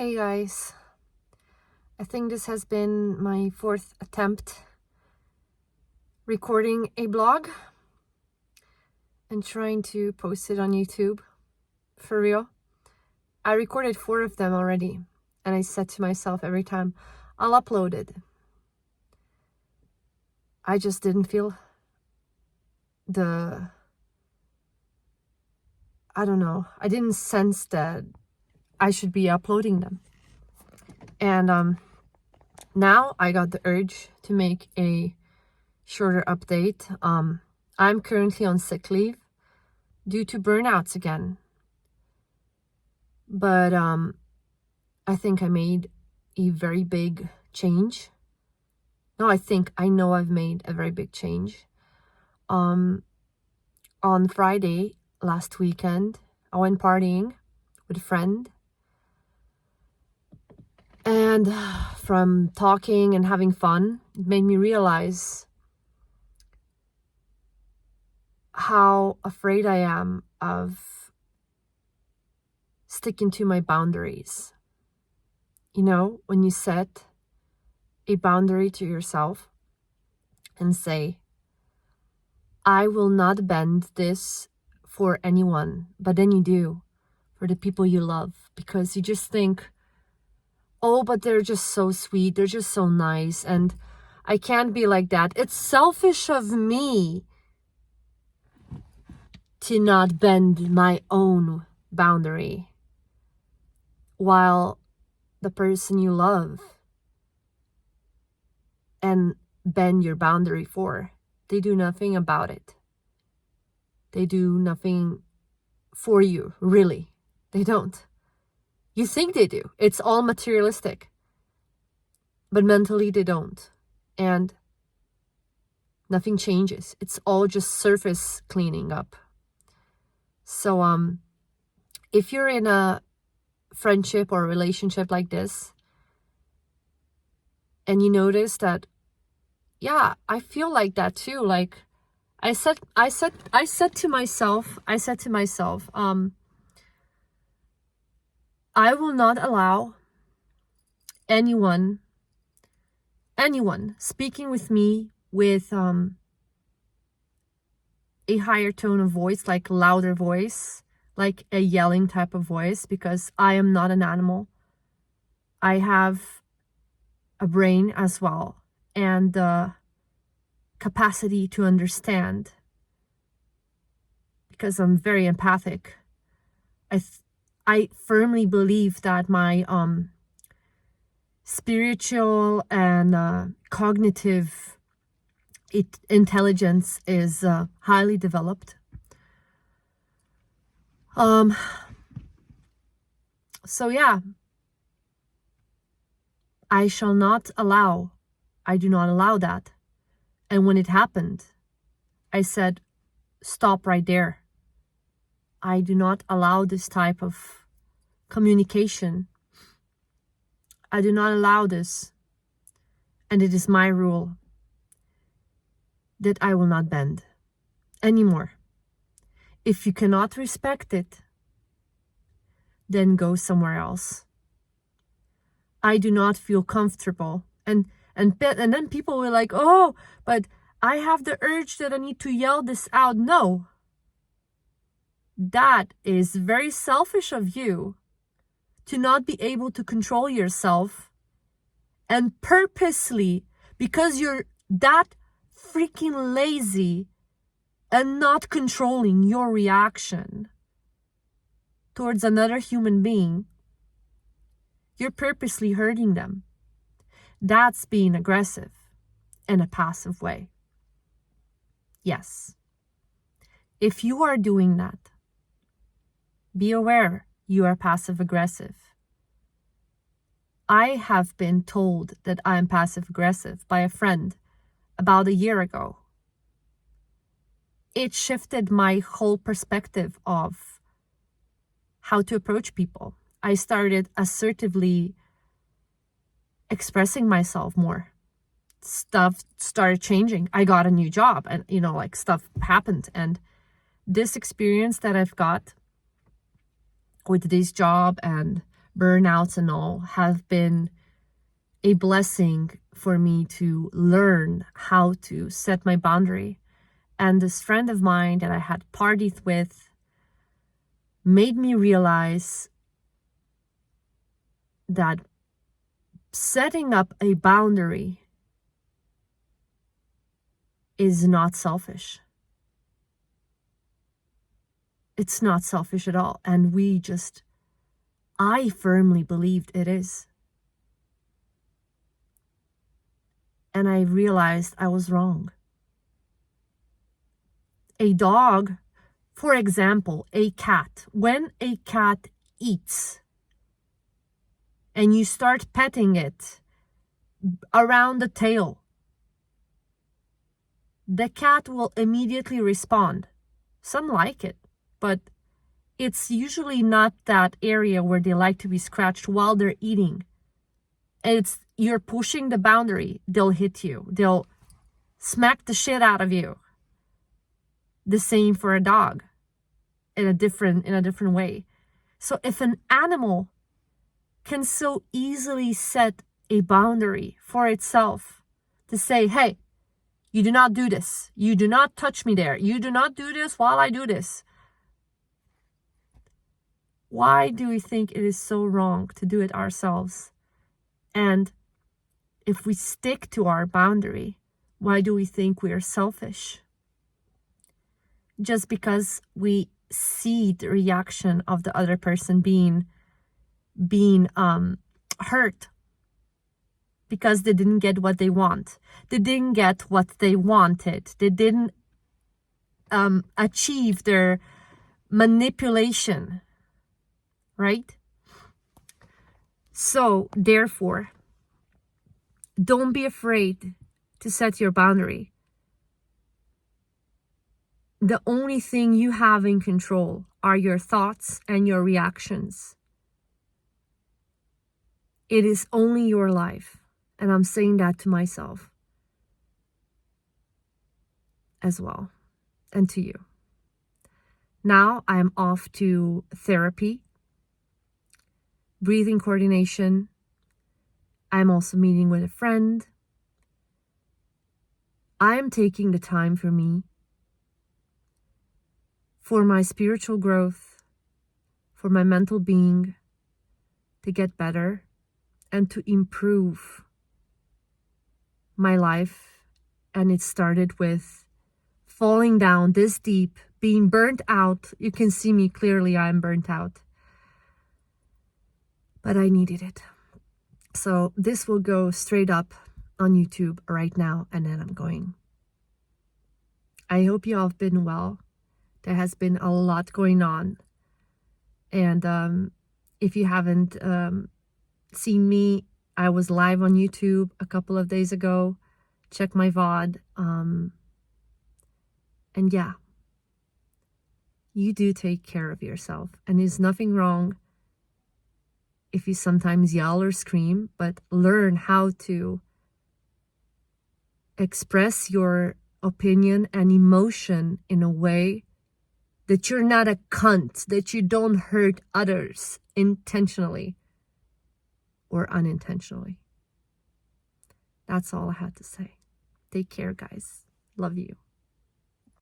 Hey guys, I think this has been my fourth attempt recording a blog and trying to post it on YouTube. For real. I recorded 4 of them already, and I said to myself every time, I'll upload it. I just didn't feel I didn't sense that I should be uploading them. And now I got the urge to make a shorter update. I'm currently on sick leave due to burnouts again. But I think I made a very big change. No, I know I've made a very big change. On Friday last weekend, I went partying with a friend. And from talking and having fun, it made me realize how afraid I am of sticking to my boundaries. You know, when you set a boundary to yourself and say, I will not bend this for anyone, but then you do, for the people you love, because you just think, oh, but they're just so sweet, they're just so nice, and I can't be like that. It's selfish of me to not bend my own boundary while the person you love and bend your boundary for, they do nothing about it. They do nothing for you, really. They don't. You think they do. It's all materialistic. But mentally they don't. And nothing changes. It's all just surface cleaning up. So if you're in a friendship or a relationship like this, and you notice that, yeah, I feel like that too. Like I said to myself, I will not allow anyone speaking with me with a higher tone of voice, like louder voice, like a yelling type of voice, because I am not an animal. I have a brain as well, and the capacity to understand, because I'm very empathic. I firmly believe that my spiritual and cognitive intelligence is highly developed. So yeah, I do not allow that. And when it happened, I said, stop right there. I do not allow this type of communication. I do not allow this. And it is my rule that I will not bend anymore. If you cannot respect it, then go somewhere else. I do not feel comfortable. And then people were like, oh, but I have the urge that I need to yell this out. No. That is very selfish of you to not be able to control yourself, and purposely, because you're that freaking lazy and not controlling your reaction towards another human being, you're purposely hurting them. That's being aggressive in a passive way. Yes. If you are doing that, be aware you are passive aggressive. I have been told that I am passive aggressive by a friend about a year ago. It shifted my whole perspective of how to approach people. I started assertively expressing myself more. Stuff started changing. I got a new job, and stuff happened. And this experience that I've got with this job and burnouts and all have been a blessing for me to learn how to set my boundary. And this friend of mine that I had partied with made me realize that setting up a boundary is not selfish. It's not selfish at all. And I firmly believed it is. And I realized I was wrong. A dog, for example, a cat, when a cat eats and you start petting it around the tail, the cat will immediately respond. Some like it, but it's usually not that area where they like to be scratched while they're eating. You're pushing the boundary, they'll hit you. They'll smack the shit out of you. The same for a dog in a different way. So if an animal can so easily set a boundary for itself to say, hey, you do not do this. You do not touch me there. You do not do this while I do this. Why do we think it is so wrong to do it ourselves? And if we stick to our boundary, why do we think we are selfish? Just because we see the reaction of the other person being hurt because they didn't get what they want. They didn't get what they wanted. They didn't achieve their manipulation, right? So therefore, don't be afraid to set your boundary. The only thing you have in control are your thoughts and your reactions. It is only your life. And I'm saying that to myself as well, and to you. Now I'm off to therapy, breathing coordination. I'm also meeting with a friend. I'm taking the time for me, for my spiritual growth, for my mental being, to get better and to improve my life. And it started with falling down this deep, being burnt out. You can see me clearly, I'm burnt out. But I needed it. So this will go straight up on YouTube right now, and then I'm going. I hope you all have been well. There has been a lot going on. And if you haven't seen me, I was live on YouTube a couple of days ago. Check my VOD. And yeah, you do take care of yourself. And there's nothing wrong if you sometimes yell or scream, but learn how to express your opinion and emotion in a way that you're not a cunt, that you don't hurt others intentionally or unintentionally. That's all I had to say. Take care, guys. Love you.